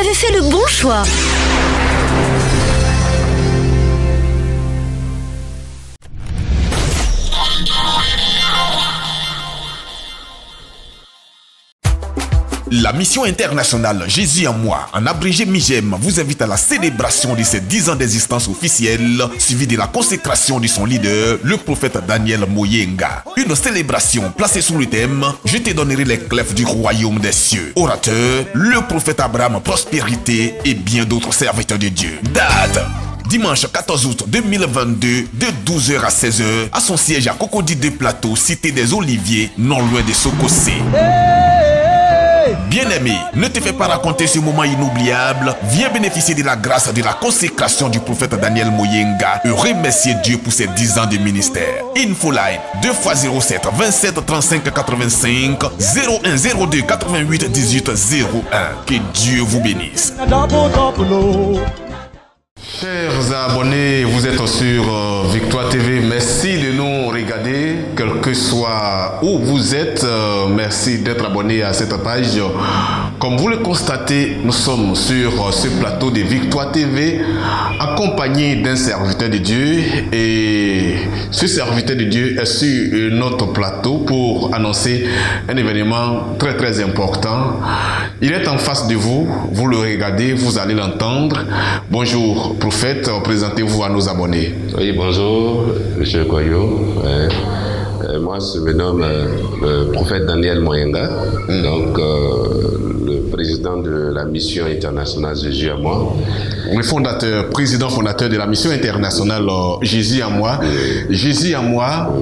avez fait le bon choix. La mission internationale Jésus en moi, en abrégé MIGEM, vous invite à la célébration de ses 10 ans d'existence officielle, suivie de la consécration de son leader, le prophète Daniel Moyenga. Une célébration placée sous le thème « Je te donnerai les clefs du royaume des cieux ». Orateur, le prophète Abraham Prospérité et bien d'autres serviteurs de Dieu. Date: dimanche 14 août 2022, de 12h à 16h, à son siège à Cocody de Plateau, cité des Oliviers, non loin de Sokosé. Bien-aimé, ne te fais pas raconter ce moment inoubliable. Viens bénéficier de la grâce de la consécration du prophète Daniel Moyenga et remercier Dieu pour ses 10 ans de ministère. Infoline 2x07 27 35 85 01 02 88 18 01. Que Dieu vous bénisse. Chers abonnés, vous êtes sur Victoire TV. Merci de nous regarder, quel que soit où vous êtes. Merci d'être abonné à cette page. Comme vous le constatez, nous sommes sur ce plateau de Victoire TV, accompagné d'un serviteur de Dieu. Et ce serviteur de Dieu est sur notre plateau pour annoncer un événement très très important. Il est en face de vous, vous le regardez, vous allez l'entendre. Bonjour prophète, présentez-vous à nos abonnés. Oui, bonjour, M. Koyo. Moi, je me nomme le prophète Daniel Moyenga, donc le président de la mission internationale Jésus à moi. Le fondateur, président fondateur de la mission internationale Jésus à moi. Jésus à moi,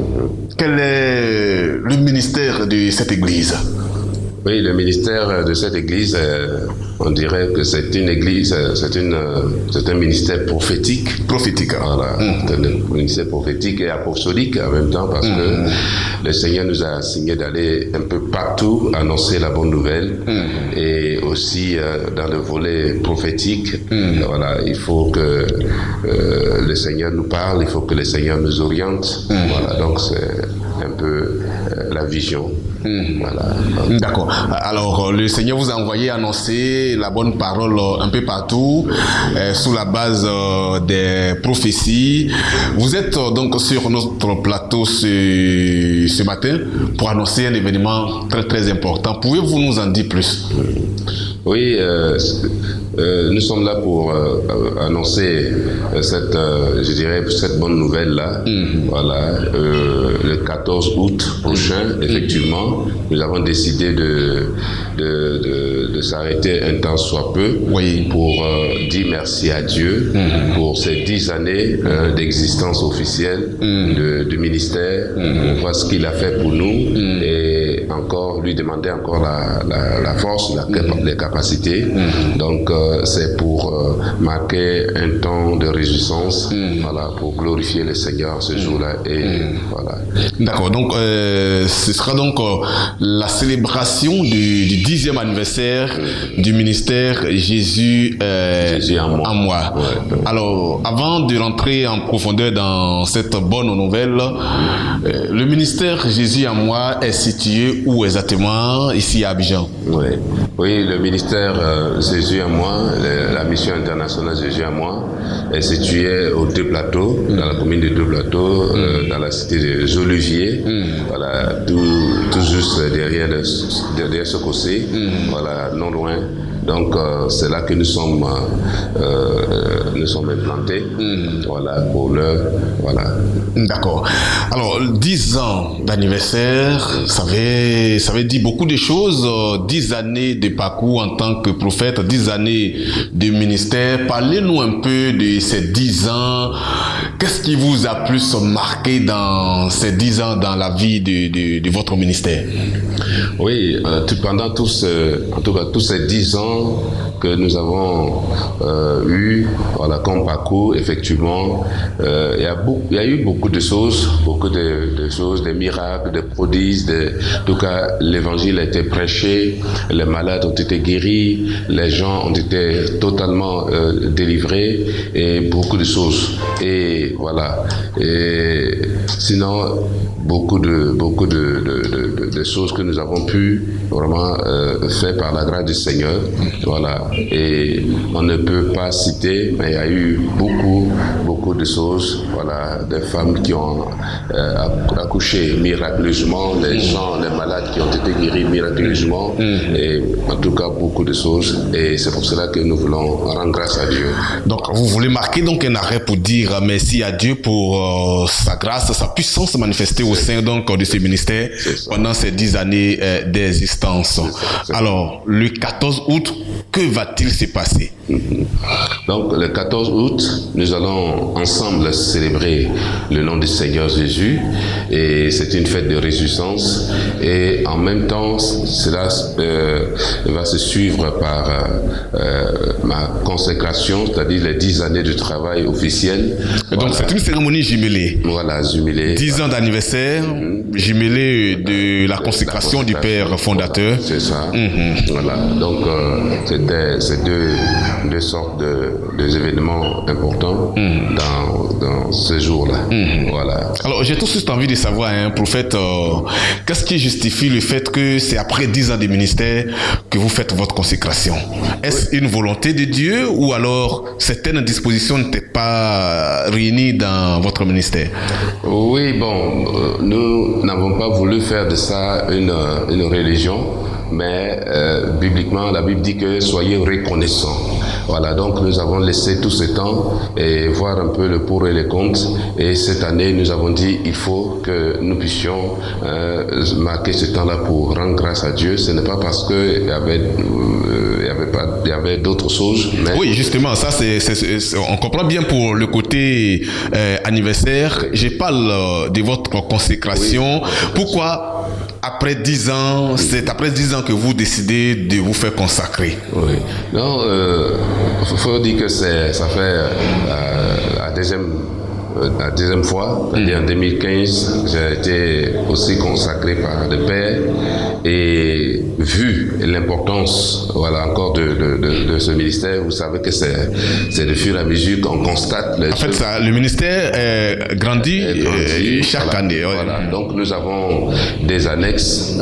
quel est le ministère de cette église? Oui, le ministère de cette église, on dirait que c'est une église, c'est un ministère prophétique. Prophétique. Voilà, c'est un ministère prophétique et apostolique en même temps, parce que le Seigneur nous a assigné d'aller un peu partout annoncer la bonne nouvelle, et aussi dans le volet prophétique. Voilà, il faut que le Seigneur nous parle, il faut que le Seigneur nous oriente. Voilà, donc c'est un peu la vision. Voilà. D'accord. Alors, le Seigneur vous a envoyé annoncer la bonne parole un peu partout, sous la base des prophéties. Vous êtes donc sur notre plateau ce matin pour annoncer un événement très très important. Pouvez-vous nous en dire plus? Oui, nous sommes là pour annoncer cette bonne nouvelle-là. Voilà, le 14 août prochain, effectivement, nous avons décidé de s'arrêter un temps soit peu pour dire merci à Dieu pour ces 10 années d'existence officielle du ministère, pour voir ce qu'il a fait pour nous et encore lui demander encore la force, les capacités. Donc c'est pour marquer un temps de réjouissance, voilà, pour glorifier le Seigneur ce jour-là. Et voilà. D'accord, donc ce sera donc la célébration du 10e anniversaire du ministère Jésus en moi. Ouais. Alors, avant de rentrer en profondeur dans cette bonne nouvelle, le ministère Jésus en moi est situé où exactement? Ici à Abidjan. Oui, le ministère Jésus à moi, la mission internationale Jésus à moi, est située aux Deux Plateaux, dans la commune de Deux Plateaux, dans la cité des Oliviers, voilà, tout juste derrière Sokosé, voilà, non loin. Donc c'est là que nous sommes implantés, voilà, pour l'heure, voilà. D'accord. Alors 10 ans d'anniversaire, ça veut dire beaucoup de choses. 10 années de parcours en tant que prophète, 10 années de ministère. Parlez-nous un peu de ces 10 ans. Qu'est-ce qui vous a plus marqué dans ces 10 ans dans la vie de votre ministère? Oui, pendant tous ces 10 ans que nous avons eu, voilà, comme parcours, effectivement, il y a eu beaucoup de choses, des miracles, des prodiges, en tout cas, l'évangile a été prêché, les malades ont été guéris, les gens ont été totalement délivrés, et beaucoup de choses. Et voilà. Et sinon, beaucoup de choses que nous avons pu vraiment faire par la grâce du Seigneur. Voilà. Et on ne peut pas citer, mais il y a eu beaucoup de choses. Voilà, des femmes qui ont accouché miraculeusement, les gens, les malades qui ont été guéris miraculeusement, et en tout cas beaucoup de choses. Et c'est pour cela que nous voulons rendre grâce à Dieu. Donc vous voulez marquer donc un arrêt pour dire merci à Dieu pour sa grâce, sa puissance manifestée au sein donc de ce ministère pendant ces 10 années d'existence. Alors le 14 août, que va-t-il se passer? Donc le 14 août, nous allons ensemble célébrer le nom du Seigneur Jésus, et c'est une fête de réjouissance, et en même temps cela va se suivre par ma consécration, c'est-à-dire les 10 années de travail officiel. Et donc c'est une cérémonie jumelée. Voilà, jumelée. 10 ans d'anniversaire, jumelée de la consécration du Père fondateur. C'est ça. Voilà. Donc c'est deux sortes d'événements importants dans ce jour-là. Voilà. Alors j'ai tout de suite envie de savoir, prophète, qu'est-ce qui justifie le fait que c'est après 10 ans de ministère que vous faites votre consécration? Est-ce une volonté de Dieu, ou alors certaines dispositions n'étaient pas réunies dans votre ministère? Oui, bon, nous n'avons pas voulu faire de ça une religion, mais bibliquement, la Bible dit que soyez reconnaissants. Voilà, donc nous avons laissé tout ce temps et voir un peu le pour et le contre. Et cette année, nous avons dit il faut que nous puissions marquer ce temps-là pour rendre grâce à Dieu. Ce n'est pas parce qu'il y avait d'autres choses. Mais... Oui, justement, ça, on comprend bien pour le côté anniversaire. Je parle de votre consécration. Oui. Pourquoi après 10 ans, c'est après 10 ans que vous décidez de vous faire consacrer? Oui. Non, faut dire que ça fait la deuxième fois, c'est-à-dire en 2015, j'ai été aussi consacré par le Père, et vu l'importance, voilà, encore de ce ministère, vous savez que c'est de fur et à mesure qu'on constate. En fait, le ministère grandit chaque année. Voilà. Donc nous avons des annexes,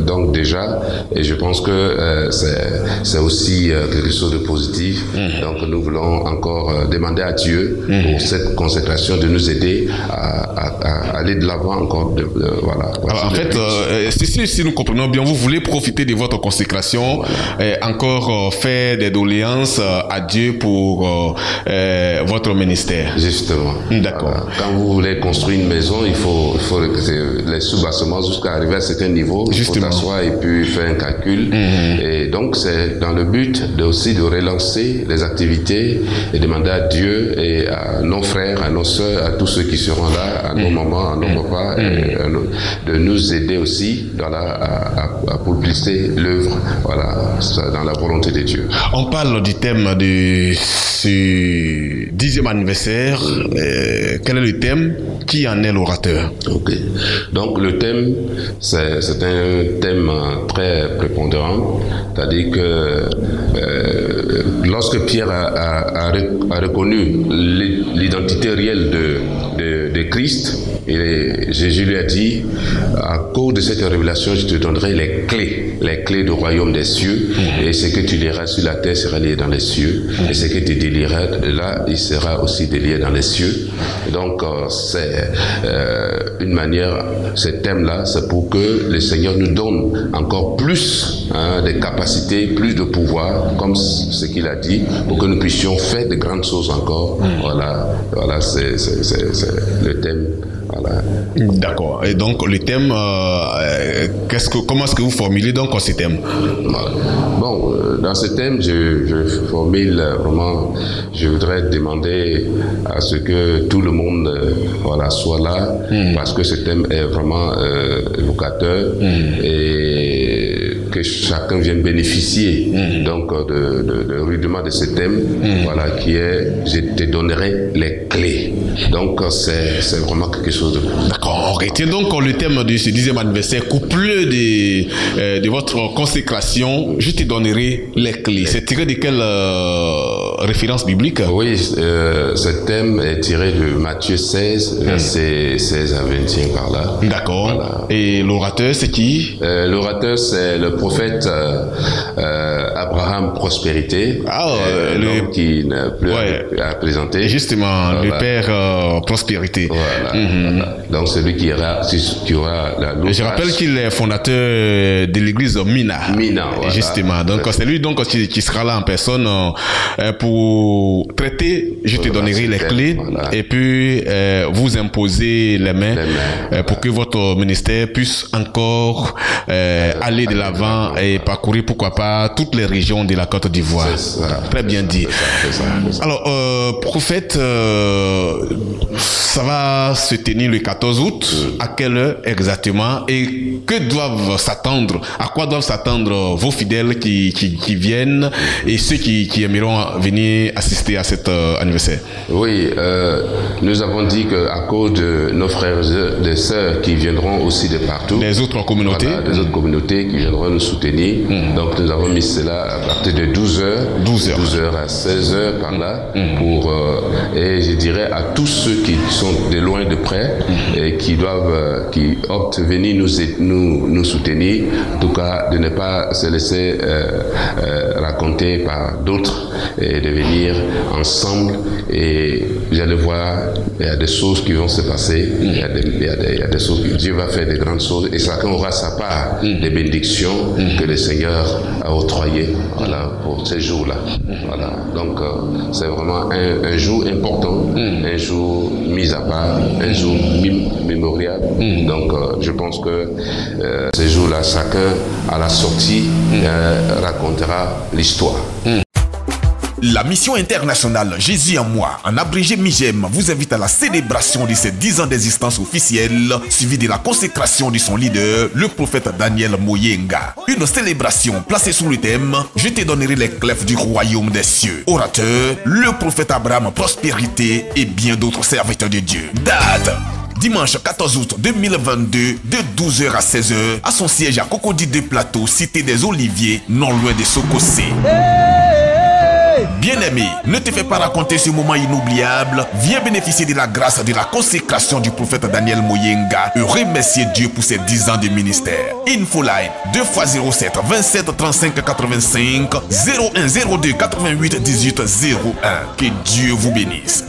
donc déjà, et je pense que c'est aussi quelque chose de positif. Donc nous voulons encore demander à Dieu pour cette consécration de nous aider à aller de l'avant encore. Voilà. Alors, en fait, si nous comprenons bien, vous voulez profiter de votre consécration, encore faire des doléances à Dieu pour votre ministère. Justement. D'accord. Voilà. Quand vous voulez construire une maison, il faut les sous-bassements jusqu'à arriver à un certain niveau. Justement. Il faut t'asseoir et puis faire un calcul. Et donc, c'est dans le but aussi de relancer les activités et demander à Dieu et à nos frères, à nos sœurs, à tous ceux qui seront là, à nos mamans, à nos papas, de nous aider aussi à publier l'œuvre, voilà, dans la volonté de Dieu. On parle du thème de ce 10e anniversaire. Quel est le thème? Qui en est l'orateur? Ok. Donc le thème, c'est un thème très prépondérant, c'est-à-dire que lorsque Pierre a reconnu l'identité réelle de Christ, et Jésus lui a dit, à cause de cette révélation, je te donnerai les clés du royaume des cieux, et ce que tu liras sur la terre sera lié dans les cieux, et ce que tu délieras là, il sera aussi délié dans les cieux. Donc c'est une manière, ce thème-là, c'est pour que le Seigneur nous donne encore plus de capacités, plus de pouvoir, comme ce qu'il a dit, pour que nous puissions faire de grandes choses encore. Voilà, c'est le thème. Voilà. D'accord. Et donc le thème, comment est-ce que vous formulez donc ce thème? Bon, dans ce thème, je formule vraiment, je voudrais demander à ce que tout le monde soit là, parce que ce thème est vraiment évocateur, et que chacun vienne bénéficier donc de rudement de ce thème, voilà, qui est je te donnerai les clés. Donc c'est vraiment quelque chose de bon. D'accord. Et donc le thème de ce 10e anniversaire, couplé de votre consécration, je te donnerai les clés. C'est tiré de quelle référence biblique? Oui, ce thème est tiré de Matthieu 16, versets 16 à 21 par là. D'accord. Voilà. Et l'orateur, c'est qui? L'orateur, c'est le prophète Abraham Prospérité, l'homme qui n'a plus à présenter. Justement, le père Prospérité. Voilà. Donc celui qui aura la loupe. Je rappelle qu'il est fondateur de l'église Mina. Voilà. Justement. Donc c'est lui qui sera là en personne pour traiter. Je te donnerai les clés et puis vous imposer les mains pour que votre ministère puisse encore aller de l'avant et parcourir pourquoi pas toutes les régions de la Côte d'Ivoire. Très bien dit. Alors, prophète, ça va se tenir le 14 août. À quelle heure exactement? Et à quoi doivent s'attendre vos fidèles qui viennent et ceux qui aimeront venir assister à cet anniversaire? Oui, nous avons dit qu'à cause de nos frères et sœurs qui viendront aussi de partout, les autres communautés, des autres communautés qui viendront nous soutenir. Donc nous avons mis cela à partir de 12h à 16h par là, et je dirais à tous ceux qui sont de loin de près et qui optent venir nous soutenir, en tout cas de ne pas se laisser raconter par d'autres et de venir ensemble. Et vous allez voir, il y a des choses qui vont se passer, il y a des choses que Dieu va faire, des grandes choses, et chacun aura sa part des bénédictions que le Seigneur a octroyées pour ces jours-là. Voilà. Donc c'est vraiment un jour important, un jour mis à part, un jour mémorial. Donc je pense que ces jours-là, chacun à la sortie racontera l'histoire. La mission internationale Jésus en moi, en abrégé MIGEM, vous invite à la célébration de ses 10 ans d'existence officielle, suivie de la consécration de son leader, le prophète Daniel Moyenga. Une célébration placée sous le thème « Je te donnerai les clefs du royaume des cieux ». Orateur, le prophète Abraham Prospérité et bien d'autres serviteurs de Dieu. Date: dimanche 14 août 2022, de 12h à 16h, à son siège à Cocody de Plateau, cité des Oliviers, non loin de Sokosé. Bien-aimé, ne te fais pas raconter ce moment inoubliable. Viens bénéficier de la grâce de la consécration du prophète Daniel Moyenga et remercier Dieu pour ses 10 ans de ministère. Infoline 2x07 27 35 85 01 02 88 18 01. Que Dieu vous bénisse.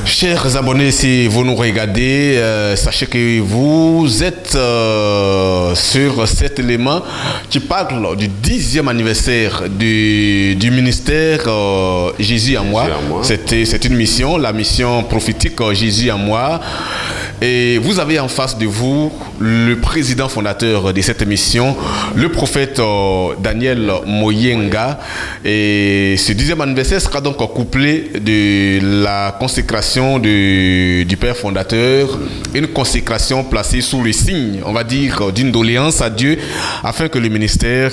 Chers abonnés, si vous nous regardez, sachez que vous êtes sur cet élément qui parle du 10e anniversaire du ministère Jésus en moi. C'est une mission, la mission prophétique Jésus en moi. Et vous avez en face de vous le président fondateur de cette mission, le prophète Daniel Moyenga. Et ce 10e anniversaire sera donc couplé de la consécration du père fondateur, une consécration placée sous le signe, on va dire, d'une doléance à Dieu, afin que le ministère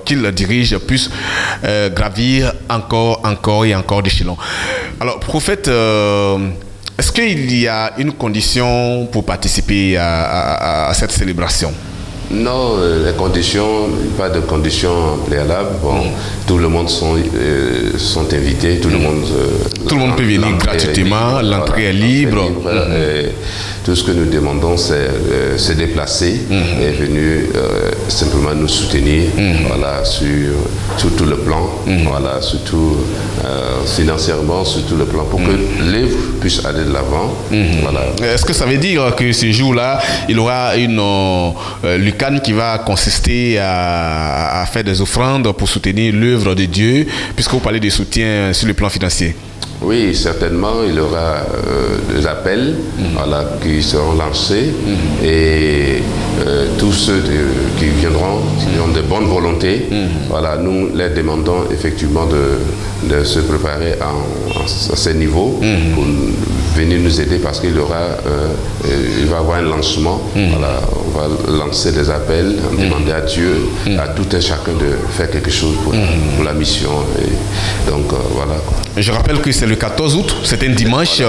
qu'il dirige puisse gravir encore et encore d'échelons. Alors, prophète, est-ce qu'il y a une condition pour participer à cette célébration? Non, les conditions, pas de conditions préalables. Bon, tout le monde sont invités, tout le monde peut venir gratuitement, l'entrée est libre. Tout ce que nous demandons, c'est se déplacer et venir simplement nous soutenir, voilà, sur tout le plan, voilà, surtout financièrement, sur tout le plan, pour que l'œuvre puisse aller de l'avant. Voilà. Est-ce que ça veut dire que ce jour-là, il y aura une lucane qui va consister à faire des offrandes pour soutenir l'œuvre de Dieu, puisque vous parlez de soutien sur le plan financier? Oui, certainement, il y aura des appels voilà, qui seront lancés et tous ceux qui viendront, qui ont de bonnes volontés, voilà, nous les demandons effectivement de se préparer à ce niveau pour venir nous aider parce qu'il y aura, il va y avoir un lancement, voilà, on va lancer des appels, demander à Dieu, à tout un chacun de faire quelque chose pour la mission. Et donc voilà. Je rappelle que c'est le 14 août, c'est un dimanche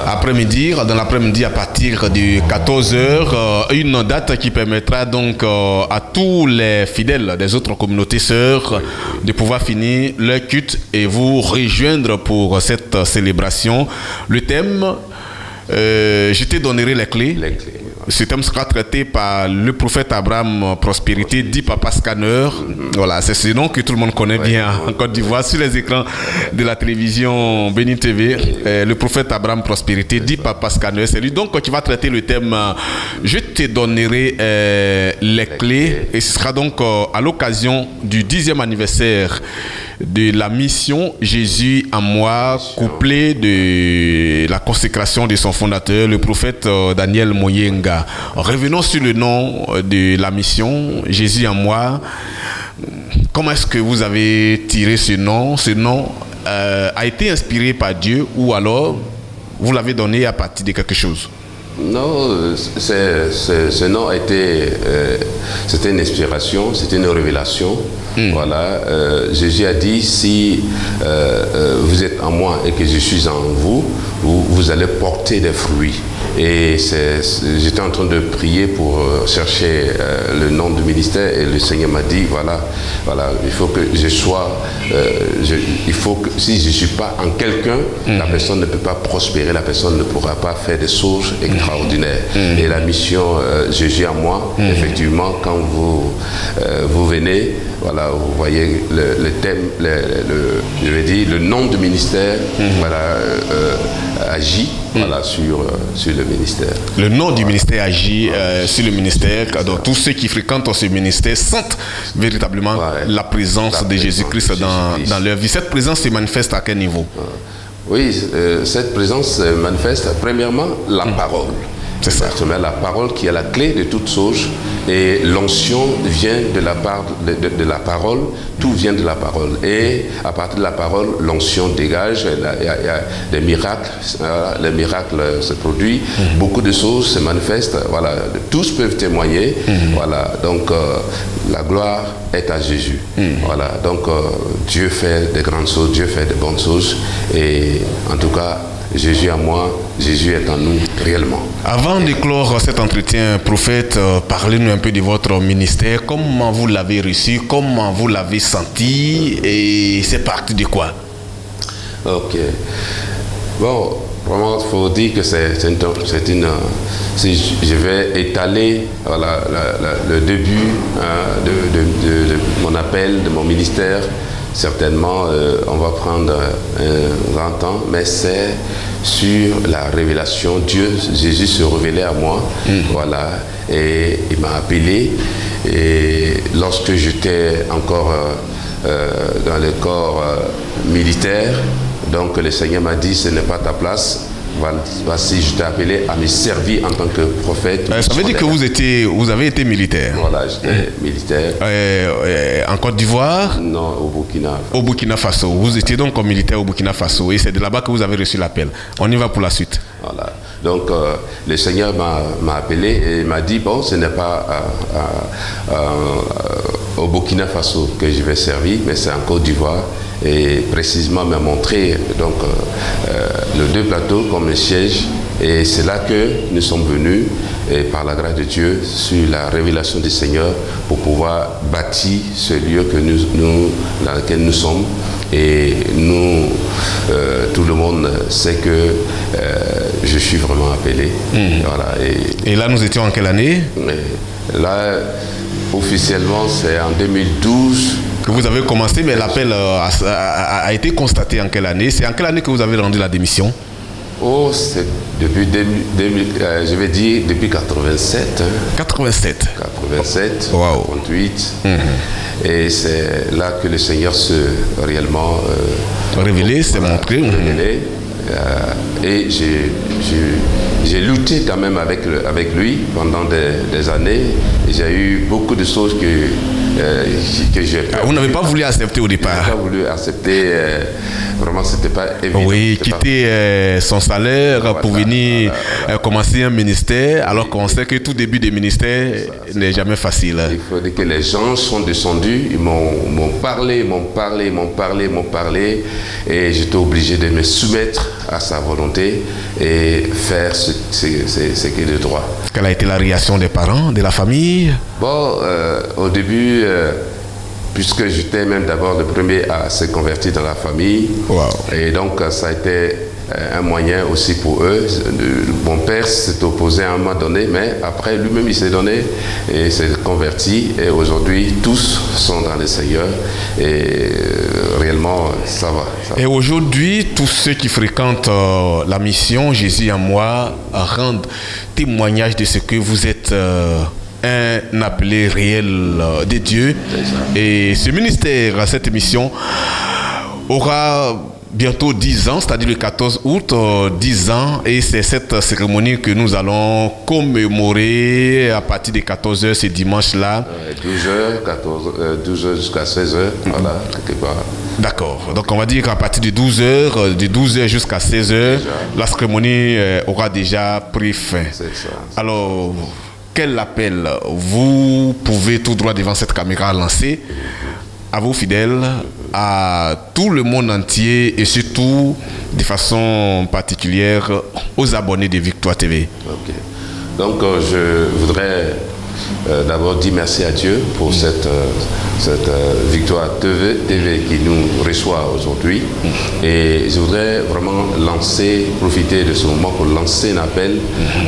après-midi, dans l'après-midi à partir de 14h, une date qui permettra donc à tous les fidèles des autres communautés sœurs de pouvoir finir leur culte et vous rejoindre pour cette célébration. Le thème, je te donnerai les clés. Ce thème sera traité par le prophète Abraham Prospérité, dit Papa Scanner. Voilà, c'est ce nom que tout le monde connaît bien en Côte d'Ivoire sur les écrans de la télévision Bénin TV. Le prophète Abraham Prospérité, dit Papa Scanner. C'est lui donc qui va traiter le thème. Je te donnerai les clés. Et ce sera donc à l'occasion du 10e anniversaire de la mission Jésus en moi, couplé de la consécration de son fondateur, le prophète Daniel Moyenga. Revenons sur le nom de la mission Jésus en moi. Comment est-ce que vous avez tiré ce nom? Ce nom a été inspiré par Dieu ou alors vous l'avez donné à partir de quelque chose? Non, ce nom a été, c'était une inspiration, c'était une révélation. Voilà, Jésus a dit, si vous êtes en moi et que je suis en vous, vous allez porter des fruits. Et j'étais en train de prier pour chercher le nom du ministère et le Seigneur m'a dit, voilà, il faut que je sois, il faut que si je ne suis pas en quelqu'un, la personne ne peut pas prospérer, la personne ne pourra pas faire des choses extraordinaires. Et la mission Jésus en moi, effectivement, quand vous venez, voilà, vous voyez le thème, je vais dire, le nom du ministère, voilà, agit. Voilà, sur le ministère. Le nom du ministère agit sur le ministère. Donc, tous ceux qui fréquentent ce ministère sentent véritablement la présence de Jésus-Christ dans leur vie. Cette présence se manifeste à quel niveau? Oui, cette présence se manifeste premièrement la parole. C'est ça. La parole qui est la clé de toutes choses. Et l'onction vient de la part de la parole. Tout vient de la parole. Et à partir de la parole, l'onction dégage. Il y a des miracles. Les miracles se produisent. Beaucoup de choses se manifestent. Voilà. Tous peuvent témoigner. Voilà. Donc, la gloire est à Jésus. Voilà. Donc, Dieu fait de grandes choses. Dieu fait de bonnes choses. Et en tout cas, Jésus en moi, Jésus est en nous réellement. Avant de clore cet entretien, prophète, parlez-nous un peu de votre ministère. Comment vous l'avez reçu? Comment vous l'avez senti? Et c'est parti de quoi? Ok. Bon, vraiment, il faut dire que c'est une... Si je vais étaler voilà, le début de mon appel, de mon ministère, certainement, on va prendre un grand temps, mais c'est sur la révélation. Jésus se révélait à moi, voilà, et il m'a appelé. Et lorsque j'étais encore dans le corps militaire, donc le Seigneur m'a dit, ce n'est pas ta place. Voici, je t'ai appelé à me servir en tant que prophète. Ça veut dire que vous avez été militaire. Voilà, j'étais militaire. En Côte d'Ivoire? Non, au Burkina. Au Burkina Faso. Vous étiez donc comme militaire au Burkina Faso et c'est de là-bas que vous avez reçu l'appel. On y va pour la suite. Voilà. Donc, le Seigneur m'a appelé et m'a dit, bon, ce n'est pas au Burkina Faso que je vais servir, mais c'est en Côte d'Ivoire. Et précisément m'a montré donc le deux plateaux comme le siège, et c'est là que nous sommes venus et par la grâce de Dieu sur la révélation du Seigneur pour pouvoir bâtir ce lieu que dans lequel nous sommes. Et nous, tout le monde sait que je suis vraiment appelé. Voilà, et là, nous étions en quelle année? Là, officiellement, c'est en 2012. Que vous avez commencé, mais l'appel a été constaté en quelle année? C'est en quelle année que vous avez rendu la démission? Oh, c'est depuis je vais dire depuis 87. 87. 87, wow. 88. Et c'est là que le Seigneur se réellement révélé, s'est montré. Révélé. Et j'ai lutté quand même avec lui pendant des années. J'ai eu beaucoup de choses que j'ai... Vous n'avez pas voulu accepter au départ? Je n'ai pas voulu accepter. Vraiment, ce n'était pas évident. Oui, quitter son salaire pour venir commencer un ministère, alors qu'on sait que tout début de ministère n'est jamais facile. Il faut dire que les gens sont descendus, ils m'ont parlé, et j'étais obligé de me soumettre à sa volonté et faire ce qui est de droit. Quelle a été la réaction des parents, de la famille? Bon, au début, puisque j'étais même d'abord le premier à se convertir dans la famille, wow. Et donc ça a été un moyen aussi pour eux. Mon père s'est opposé à un moment donné, mais après lui-même il s'est donné et s'est converti. Et aujourd'hui, tous sont dans le Seigneur et réellement ça va. Et aujourd'hui, tous ceux qui fréquentent la mission Jésus en moi rendent témoignage de ce que vous êtes un appelé réel de Dieu. Et ce ministère, cette mission aura bientôt 10 ans, c'est-à-dire le 14 août, 10 ans, et c'est cette cérémonie que nous allons commémorer à partir de 14h ce dimanche-là. 12h jusqu'à 16h, voilà, quelque part. D'accord, donc on va dire qu'à partir de 12h jusqu'à 16h, la cérémonie aura déjà pris fin. C'est ça. Alors, quel appel vous pouvez tout droit devant cette caméra lancer à vos fidèles, à tout le monde entier et surtout de façon particulière aux abonnés de Victoire TV. Ok. Donc je voudrais d'abord dire merci à Dieu pour cette Victoire TV qui nous reçoit aujourd'hui. Et je voudrais vraiment profiter de ce moment pour lancer un appel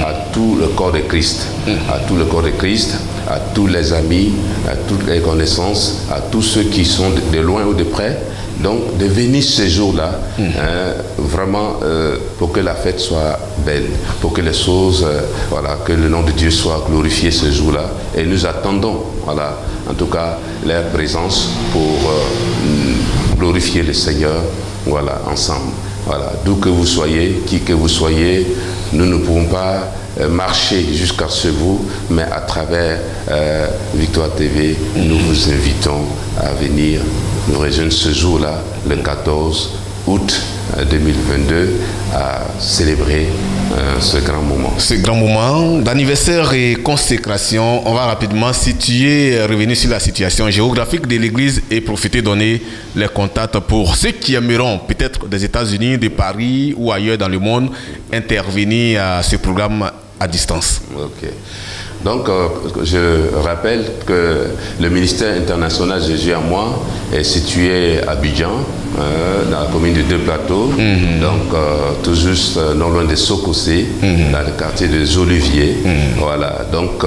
à tout le corps de Christ, à tout le corps de Christ, à tous les amis, à toutes les connaissances, à tous ceux qui sont de loin ou de près. Donc, de venir ce jour-là, vraiment pour que la fête soit belle, pour que les choses, voilà, que le nom de Dieu soit glorifié ce jour-là. Et nous attendons, voilà, en tout cas, leur présence pour glorifier le Seigneur, voilà, ensemble. Voilà, d'où que vous soyez, qui que vous soyez, nous ne pouvons pas marcher jusqu'à ce bout, mais à travers Victoire TV, nous vous invitons à venir nous rejoindre ce jour-là, le 14 août 2022, à célébrer ce grand moment. Ce grand moment d'anniversaire et consécration, on va rapidement revenir sur la situation géographique de l'église et profiter de donner les contacts pour ceux qui aimeront, peut-être des États-Unis, de Paris ou ailleurs dans le monde, intervenir à ce programme à distance. Ok. Donc, je rappelle que le ministère international Jésus en moi est situé à Abidjan, dans la commune de Deux Plateaux, donc tout juste non loin de Sokosé, dans le quartier des Oliviers. Voilà, donc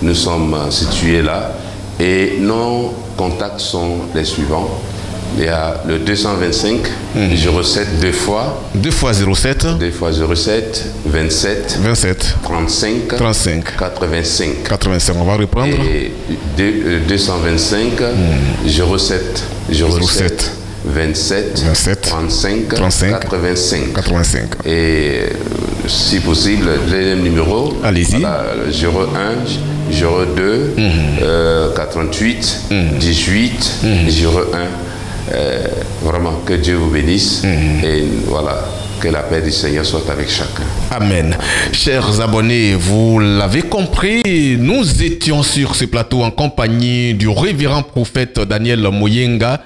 nous sommes situés là et nos contacts sont les suivants. Il y a le 225 07 2 fois 07 27 35 85. On va reprendre. Et 225 07 27 35 85. Et si possible, les numéros. Allez-y. Voilà, 01 02 88 18 01. Vraiment, que Dieu vous bénisse et voilà, que la paix du Seigneur soit avec chacun. Amen. Chers abonnés, vous l'avez compris, nous étions sur ce plateau en compagnie du révérend prophète Daniel Moyenga,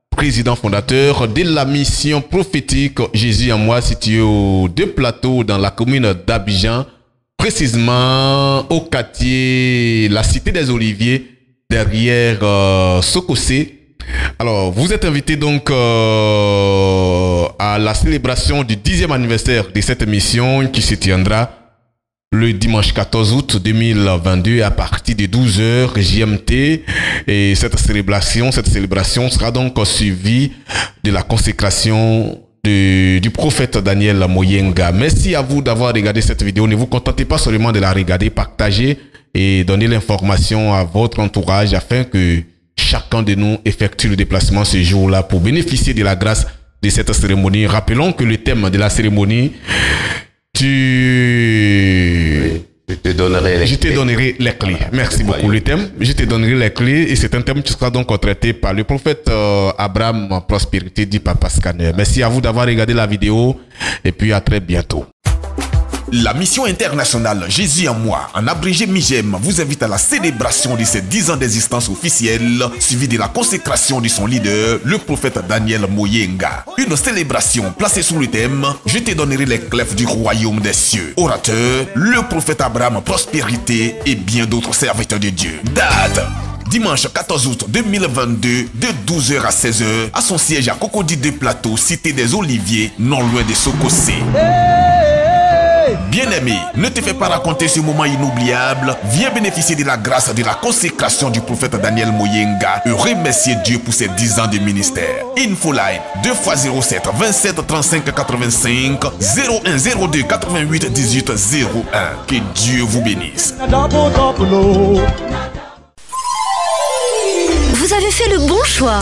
président fondateur de la mission prophétique Jésus en moi, située aux Deux Plateaux dans la commune d'Abidjan, précisément au quartier, la cité des Oliviers, derrière Sokosé. Alors, vous êtes invité donc à la célébration du 10e anniversaire de cette émission qui se tiendra le dimanche 14 août 2022 à partir de 12h GMT. Et cette célébration sera donc suivie de la consécration du prophète Daniel Moyenga. Merci à vous d'avoir regardé cette vidéo. Ne vous contentez pas seulement de la regarder, partagez et donnez l'information à votre entourage afin que chacun de nous effectue le déplacement ce jour-là pour bénéficier de la grâce de cette cérémonie. Rappelons que le thème de la cérémonie, Je te donnerai les clés. Merci beaucoup. Le thème, je te donnerai les clés, et c'est un thème qui sera donc traité par le prophète Abraham Prospérité, dit Papa Scanner. Merci à vous d'avoir regardé la vidéo et puis à très bientôt. La mission internationale Jésus en moi, en abrégé MIGEM, vous invite à la célébration de ses 10 ans d'existence officielle, suivie de la consécration de son leader, le prophète Daniel Moyenga. Une célébration placée sous le thème « Je te donnerai les clés du royaume des cieux ». Orateur, le prophète Abraham Prospérité et bien d'autres serviteurs de Dieu. Date dimanche 14 août 2022 de 12h à 16h à son siège à Cocody de Plateau, cité des Oliviers, non loin de Sokosé. Bien-aimé, ne te fais pas raconter ce moment inoubliable. Viens bénéficier de la grâce de la consécration du prophète Daniel Moyenga et remercier Dieu pour ses 10 ans de ministère. Infoline 2x07 27 35 85 01 02 88 18 01. Que Dieu vous bénisse. Vous avez fait le bon choix.